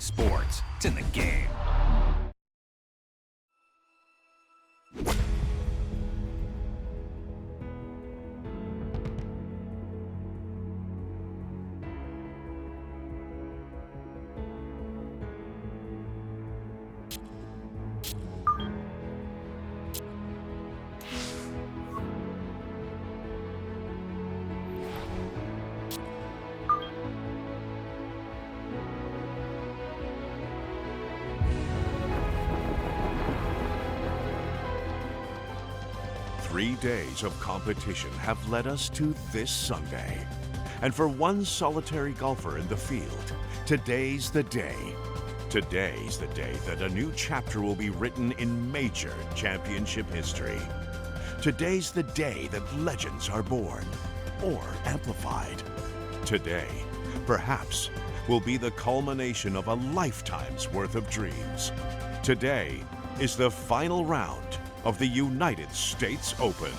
sports. It's in the game. Three days of competition have led us to this Sunday. And for one solitary golfer in the field, today's the day. Today's the day that a new chapter will be written in major championship history. Today's the day that legends are born or amplified. Today, perhaps, will be the culmination of a lifetime's worth of dreams. Today is the final round of the United States Open.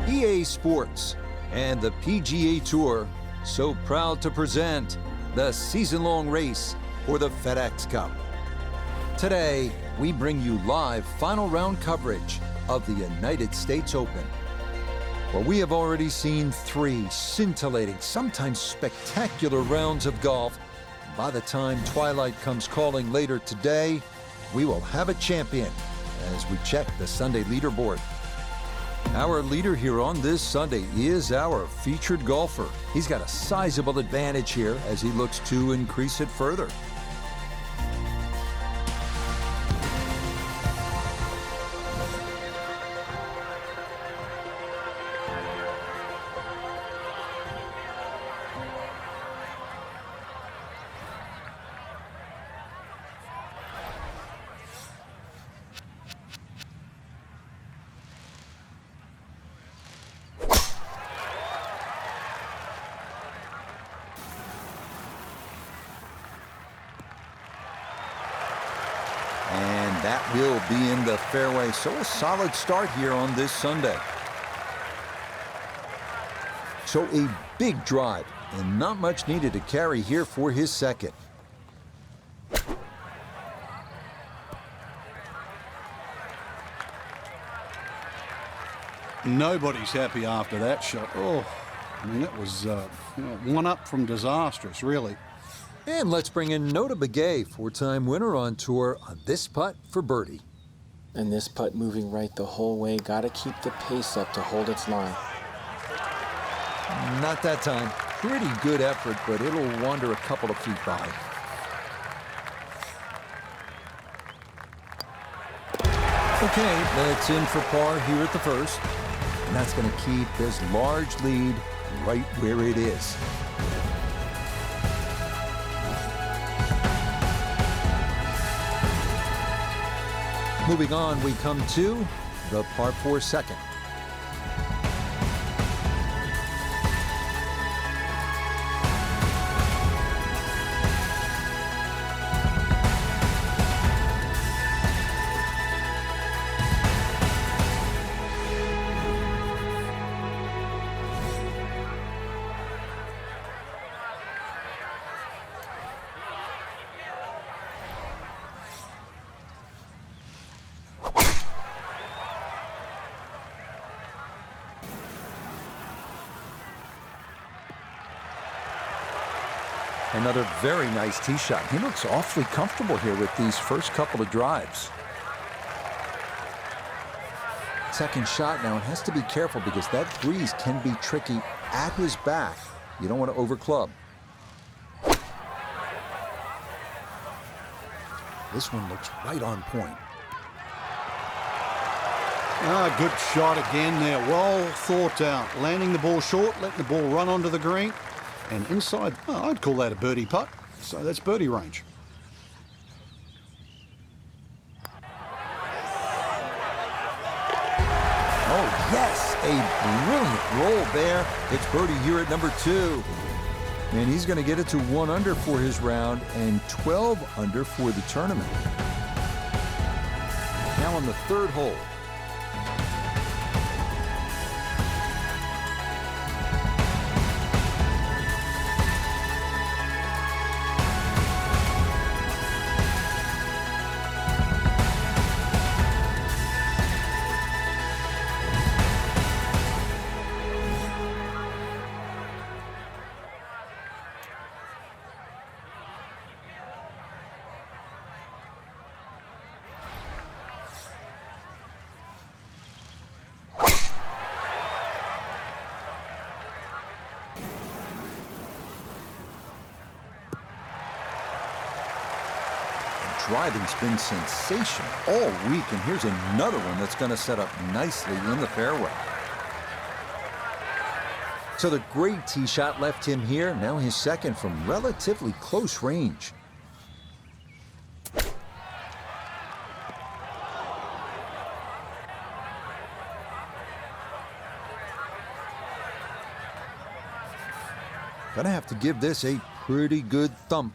EA Sports and the PGA Tour so proud to present the season-long race for the FedEx Cup. Today, we bring you live final round coverage of the United States Open, where we have already seen three scintillating, sometimes spectacular rounds of golf. By the time twilight comes calling later today, we will have a champion as we check the Sunday leaderboard. Our leader here on this Sunday is our featured golfer. He's got a sizable advantage here as he looks to increase it further. And that will be in the fairway. So a solid start here on this Sunday. So a big drive and not much needed to carry here for his second. Nobody's happy after that shot. Oh, I mean, that was one up from disastrous, really. And let's bring in Nota Begay, four-time winner on tour, on this putt for birdie. And this putt moving right the whole way. Got to keep the pace up to hold its line. Not that time. Pretty good effort, but it'll wander a couple of feet by. Okay, that's in for par here at the first. And that's going to keep this large lead right where it is. Moving on, we come to the par 4 second. Another very nice tee shot. He looks awfully comfortable here with these first couple of drives. Second shot now, it has to be careful because that breeze can be tricky at his back. You don't want to overclub. This one looks right on point. Ah, good shot again there. Well thought out. Landing the ball short, letting the ball run onto the green. And inside, oh, I'd call that a birdie putt. So that's birdie range. Oh, yes, a brilliant roll there. It's birdie here at number 2. And he's going to get it to 1 under for his round and 12 under for the tournament. Now on the third hole. driving's been sensational all week, and here's another one that's going to set up nicely in the fairway. So the great tee shot left him here, now his second from relatively close range. Gonna have to give this a pretty good thump.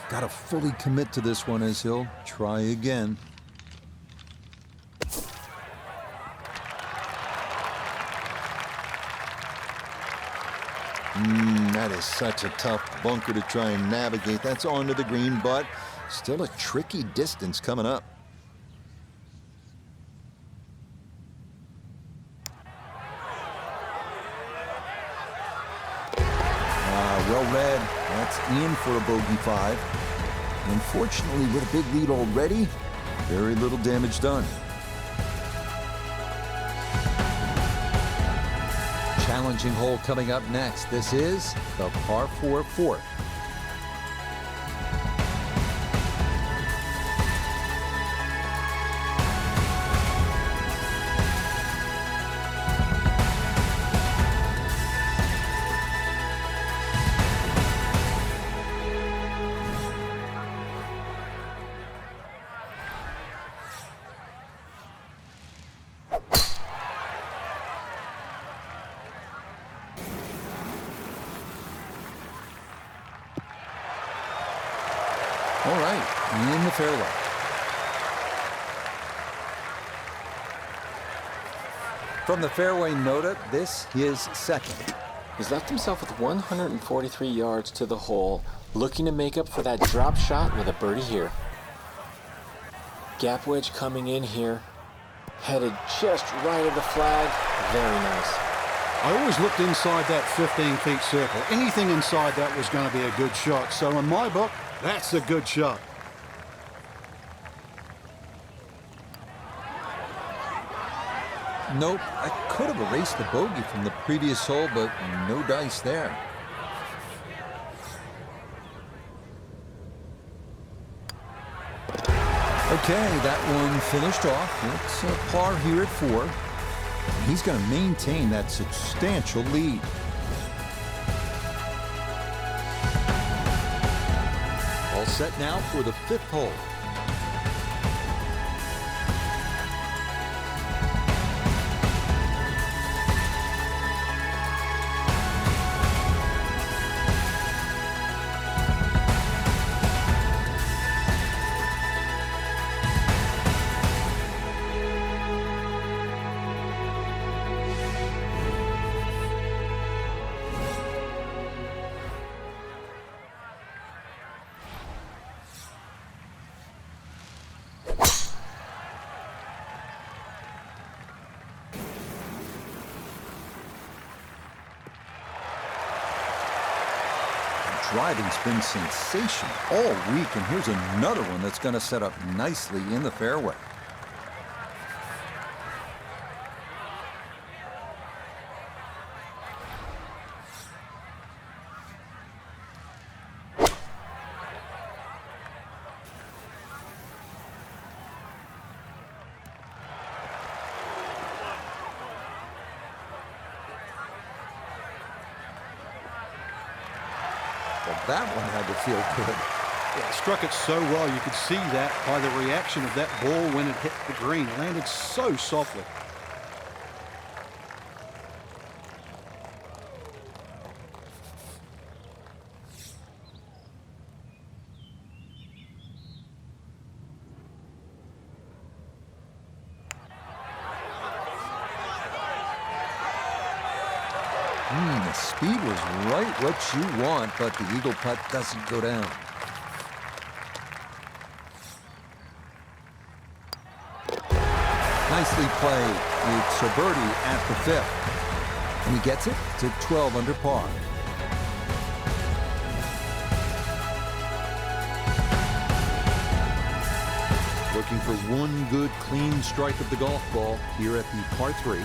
Gotta fully commit to this one as he'll try again. That is such a tough bunker to try and navigate. That's onto the green, but still a tricky distance coming up. Well read. That's in for a bogey 5. Unfortunately, with a big lead already, very little damage done. Challenging hole coming up next. This is the par 4 fourth. All right, in the fairway. From the fairway nota, this is second. He's left himself with 143 yards to the hole, looking to make up for that drop shot with a birdie here. Gap wedge coming in here, headed just right of the flag. Very nice. I always looked inside that 15-feet circle. Anything inside that was going to be a good shot. So in my book, that's a good shot. Nope, I could have erased the bogey from the previous hole, but no dice there. Okay, that one finished off. It's a par here at 4. He's going to maintain that substantial lead. All set now for the 5th hole. Driving's been sensational all week, and here's another one that's going to set up nicely in the fairway. Well, that one had to feel good. Yeah, struck it so well. You could see that by the reaction of that ball when it hit the green. Landed so softly. The speed was right what you want, but the eagle putt doesn't go down. Nicely played. It's a birdie at the 5th. And he gets it to 12 under par. for one good, clean strike of the golf ball here at the par 3.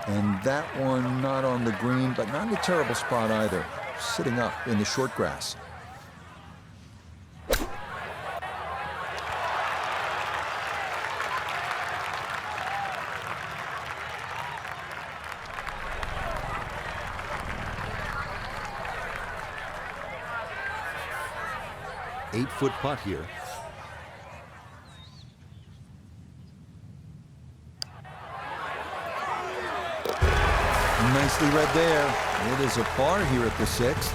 And that one not on the green, but not in a terrible spot either. Sitting up in the short grass. Eight-foot putt here. Nicely read there. It is a par here at the 6th,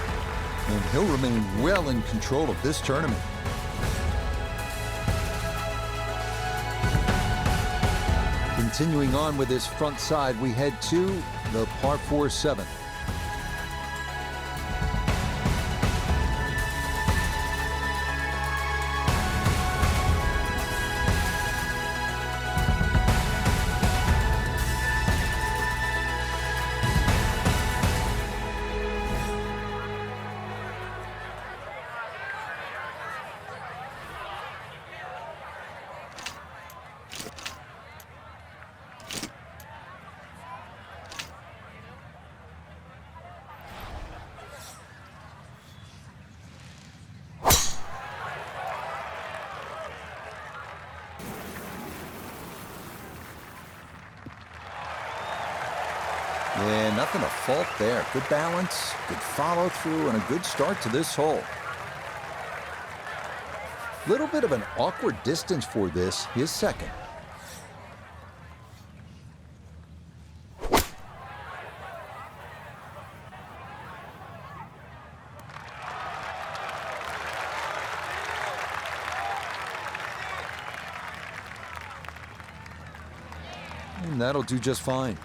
and he'll remain well in control of this tournament. Continuing on with his front side, we head to the par 4 7th. Yeah, nothing to fault there. Good balance, good follow through, and a good start to this hole. Little bit of an awkward distance for this, his second. And that'll do just fine.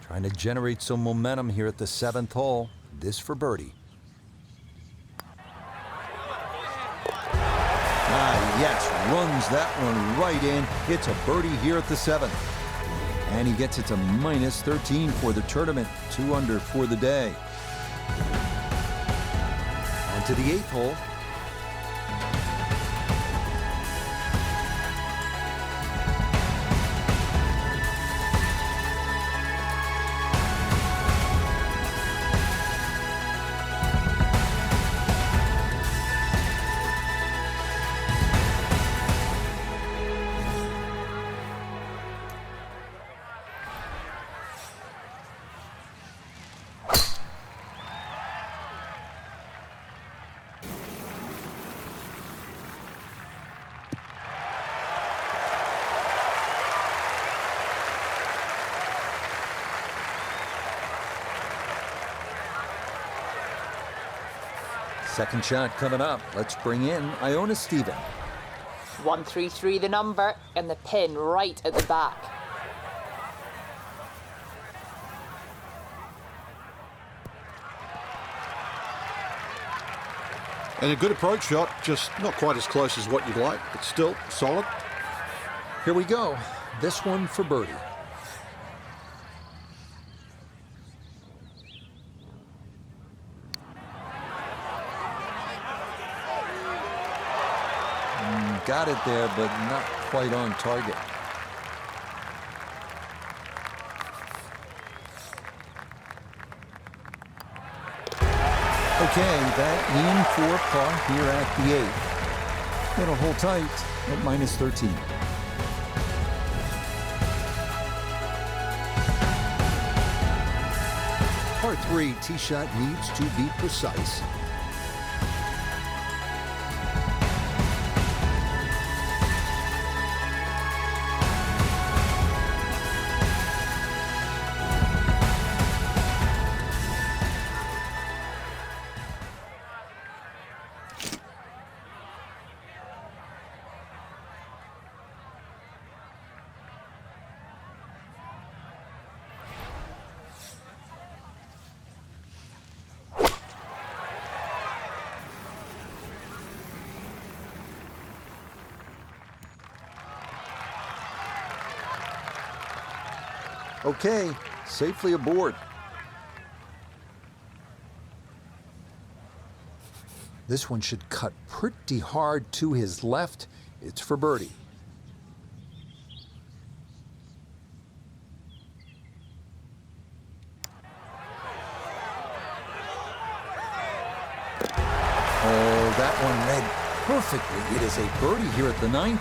Trying to generate some momentum here at the 7th hole. This for birdie. Ah, yes, runs that one right in. It's a birdie here at the 7th. And he gets it to minus 13 for the tournament. 2 under for the day. On to the 8th hole. Second shot coming up. Let's bring in Iona Stephen. 133 the number, and the pin right at the back. And a good approach shot, just not quite as close as what you'd like, but still solid. Here we go. This one for birdie. Got it there, but not quite on target. Okay, that in for par here at the 8th. It'll hold tight at minus 13. Par 3 tee shot needs to be precise. Okay, safely aboard. This one should cut pretty hard to his left. It's for birdie. Oh, that one read perfectly. It is a birdie here at the 9th.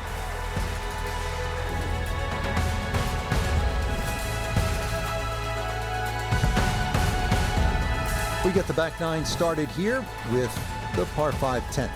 We get the back 9 started here with the par 5 10th.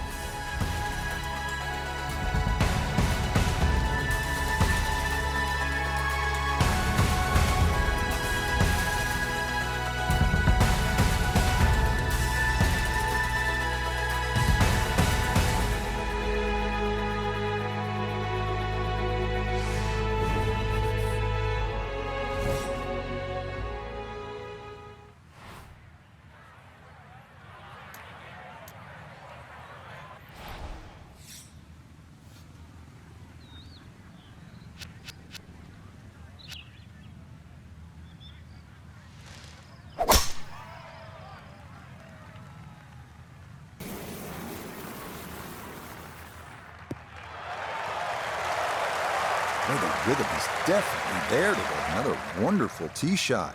Well, the rhythm is definitely there today. Another wonderful tee shot.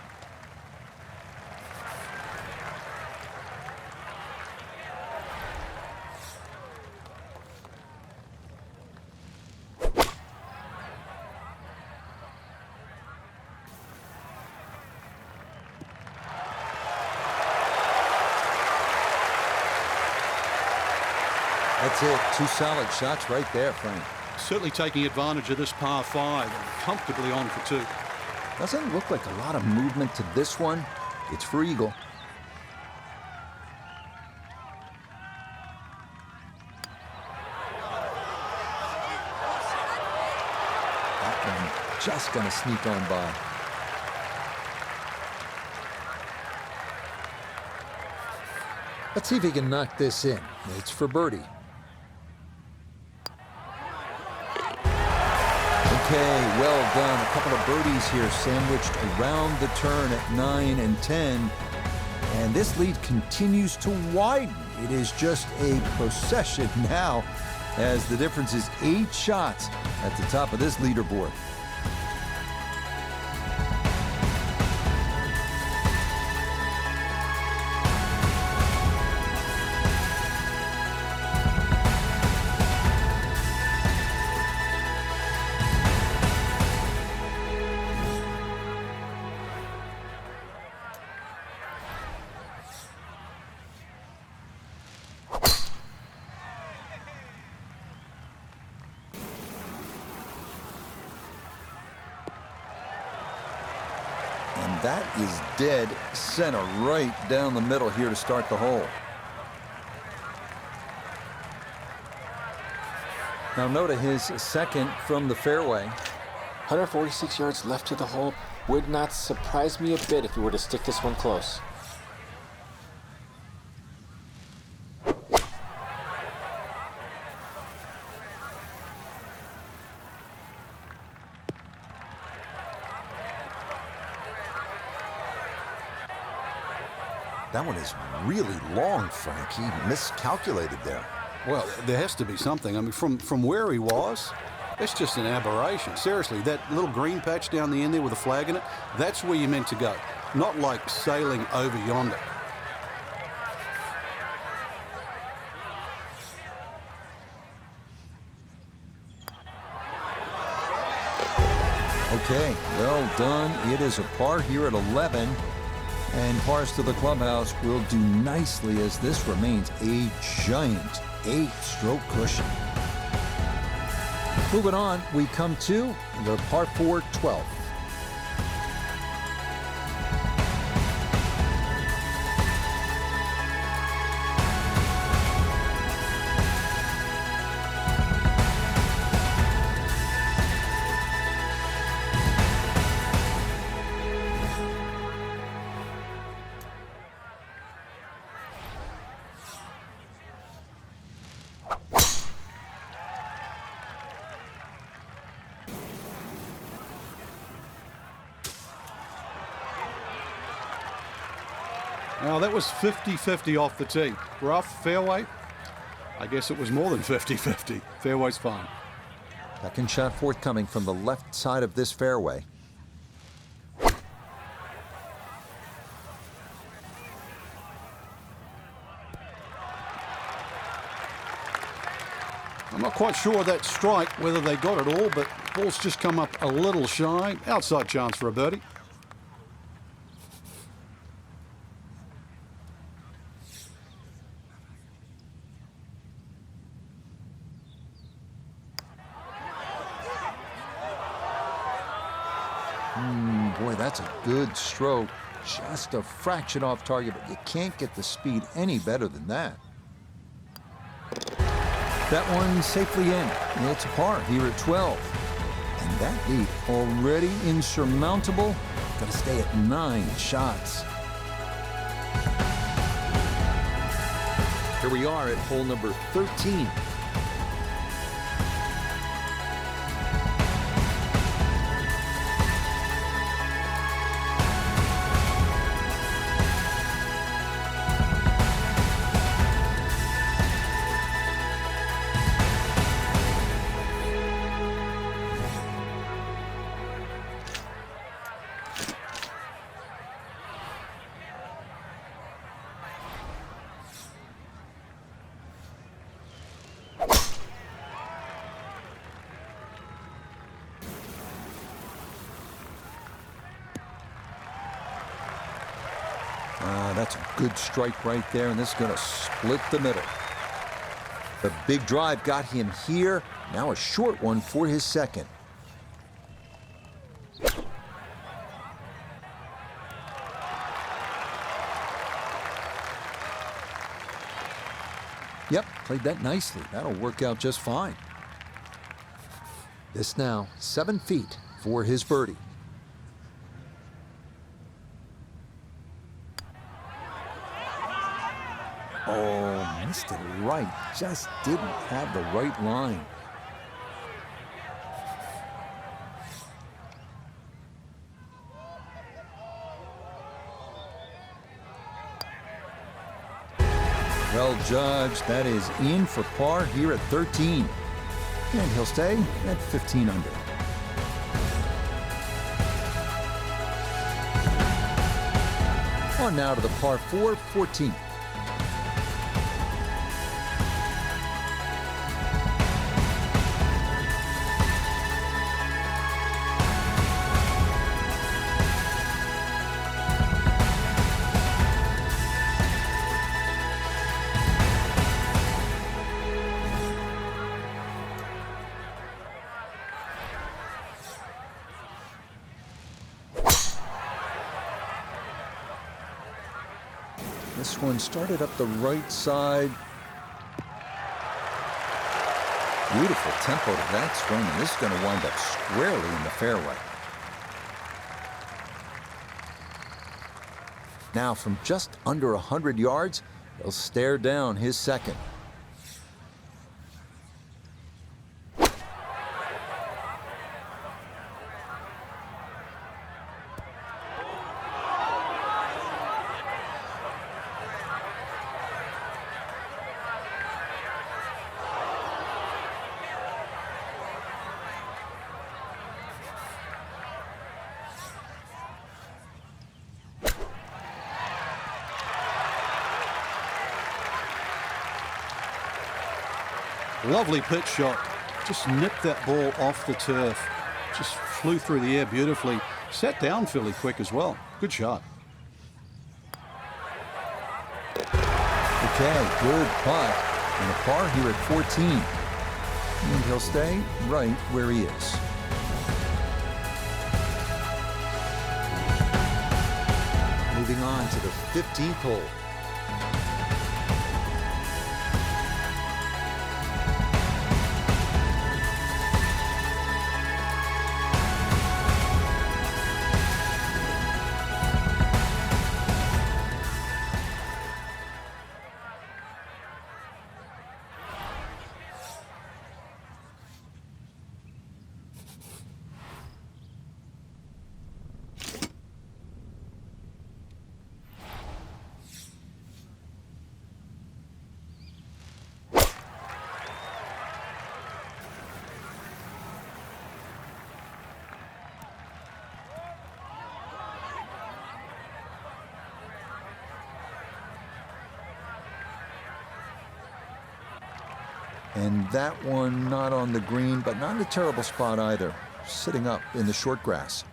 That's it. 2 solid shots right there, Frank. Certainly taking advantage of this par 5 and comfortably on for 2. Doesn't look like a lot of movement to this one. It's for eagle. That one just gonna sneak on by. Let's see if he can knock this in. It's for birdie. Okay, well done. A couple of birdies here sandwiched around the turn at 9 and 10. And this lead continues to widen. It is just a procession now as the difference is 8 shots at the top of this leaderboard. And that is dead center right down the middle here to start the hole. Now Noda his second from the fairway. 146 yards left to the hole. Would not surprise me a bit if we were to stick this one close. That one is really long, Frank. He miscalculated there. Well, there has to be something. I mean, from where he was, that's just an aberration. Seriously, that little green patch down the end there with a flag in it, that's where you're meant to go. Not like sailing over yonder. Okay, well done. It is a par here at 11. And pars to the clubhouse will do nicely as this remains a giant 8-stroke cushion. Moving on, we come to the par 4 12th. Now that was 50-50 off the tee. Rough, fairway. I guess it was more than 50-50. Fairway's fine. Second shot forthcoming from the left side of this fairway. I'm not quite sure that strike, whether they got it all, but ball's just come up a little shy. Outside chance for a birdie. Boy, that's a good stroke. Just a fraction off target, but you can't get the speed any better than that. That one safely in. It's a par here at 12. And that lead already insurmountable. Got to stay at 9 shots. Here we are at hole number 13. That's a good strike right there, and this is going to split the middle. The big drive got him here. Now a short one for his second. Yep, played that nicely. That'll work out just fine. This now 7 feet for his birdie. Oh, missed it right. Just didn't have the right line. Well judged. That is in for par here at 13. And he'll stay at 15 under. On now to the par 4, 14. This one started up the right side. Beautiful tempo to that swing, and this is going to wind up squarely in the fairway. Now from just under 100 yards, he'll stare down his second. Lovely pitch shot. Just nipped that ball off the turf. Just flew through the air beautifully. Sat down fairly quick as well. Good shot. Okay, good putt. And a par here at 14. And he'll stay right where he is. Moving on to the 15th hole. And that one not on the green, but not in a terrible spot either. Sitting up in the short grass.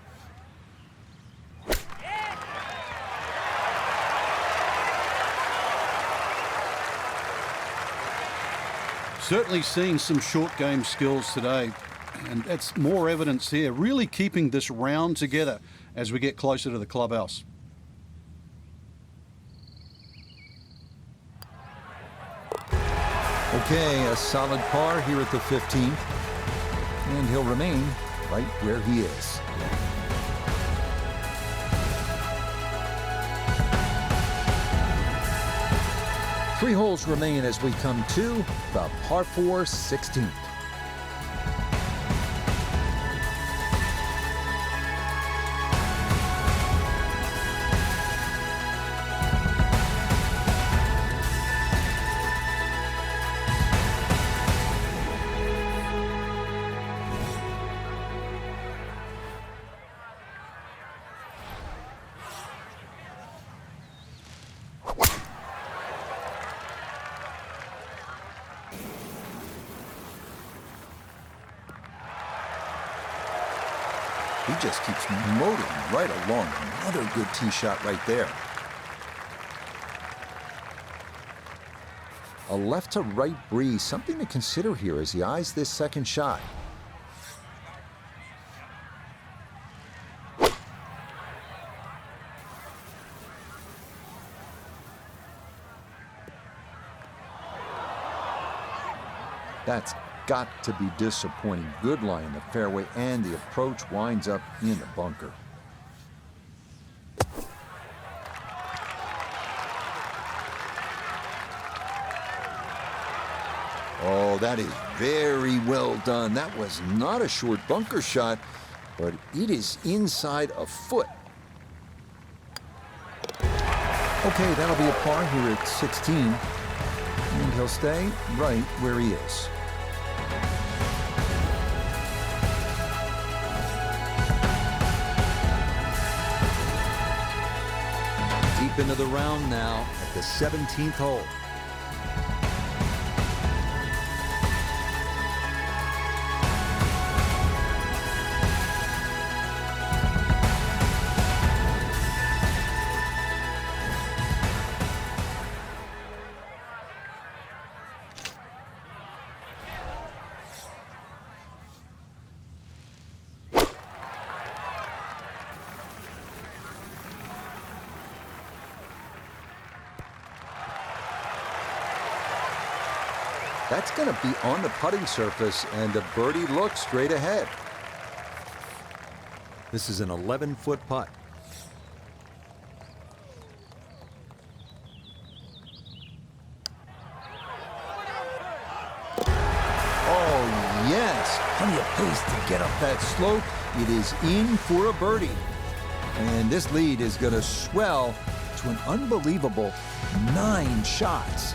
Certainly seeing some short game skills today, and that's more evidence here, really keeping this round together as we get closer to the clubhouse. Okay, a solid par here at the 15th, and he'll remain right where he is. Three holes remain as we come to the par 4 16th. He just keeps motoring right along. Another good tee shot right there. A left to right breeze, something to consider here as he eyes this second shot. That's got to be disappointing. Good lie in the fairway, and the approach winds up in the bunker. Oh, that is very well done. That was not a short bunker shot, but it is inside a foot. Okay, that'll be a par here at 16, and he'll stay right where he is. Deep into the round now at the 17th hole. That's going to be on the putting surface, and the birdie looks straight ahead. This is an 11-foot putt. Oh, yes. Plenty of pace to get up that slope. It is in for a birdie. And this lead is going to swell to an unbelievable 9 shots.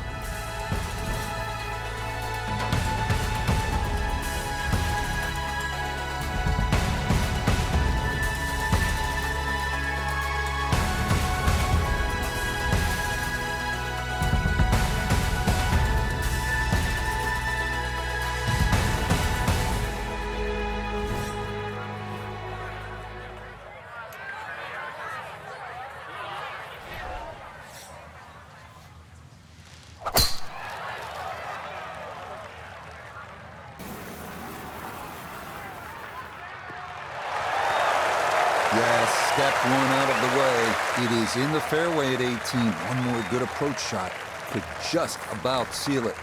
Yes, step one out of the way. It is in the fairway at 18. One more good approach shot could just about seal it.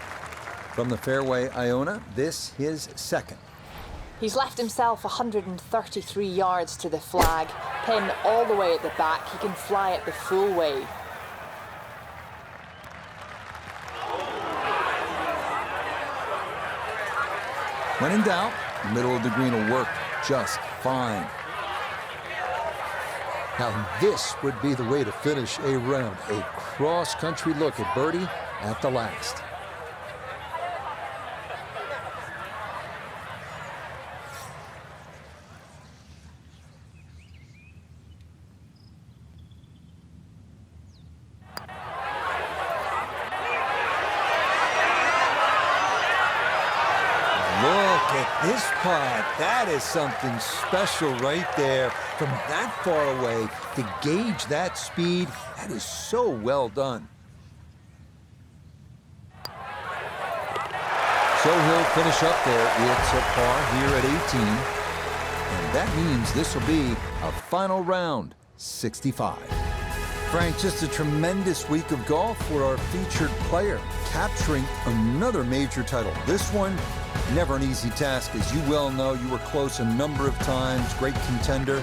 From the fairway, Iona, this his second. He's left himself 133 yards to the flag. Pin all the way at the back. He can fly it the full way. When in doubt, middle of the green will work just fine. Now this would be the way to finish a round. A cross-country look at birdie at the last. This putt, that is something special right there. From that far away, to gauge that speed, that is so well done. So he'll finish up there. It's a par here at 18. And that means this will be a final round, 65. Frank, just a tremendous week of golf for our featured player, capturing another major title. This one, never an easy task. As you well know, you were close a number of times, great contender,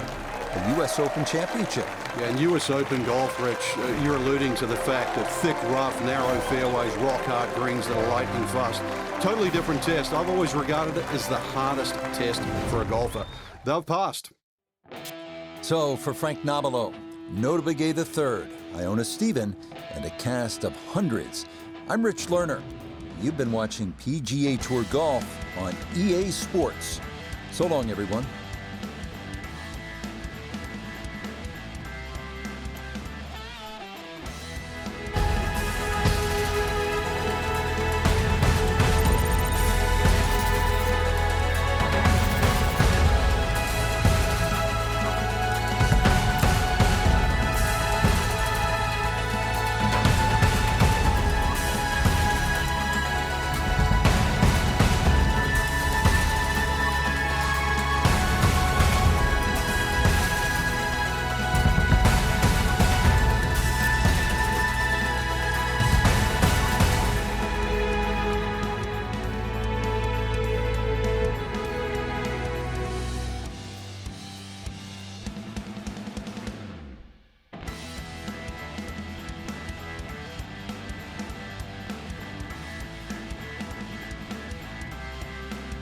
the U.S. Open Championship. Yeah, and U.S. Open golf, Rich, you're alluding to the fact that thick, rough, narrow fairways, rock-hard greens that are lightning fast. Totally different test. I've always regarded it as the hardest test for a golfer. They've passed. So for Frank Nobilo, Notably Gay III, Iona Stephen, and a cast of hundreds, I'm Rich Lerner. You've been watching PGA Tour Golf on EA Sports. So long, everyone.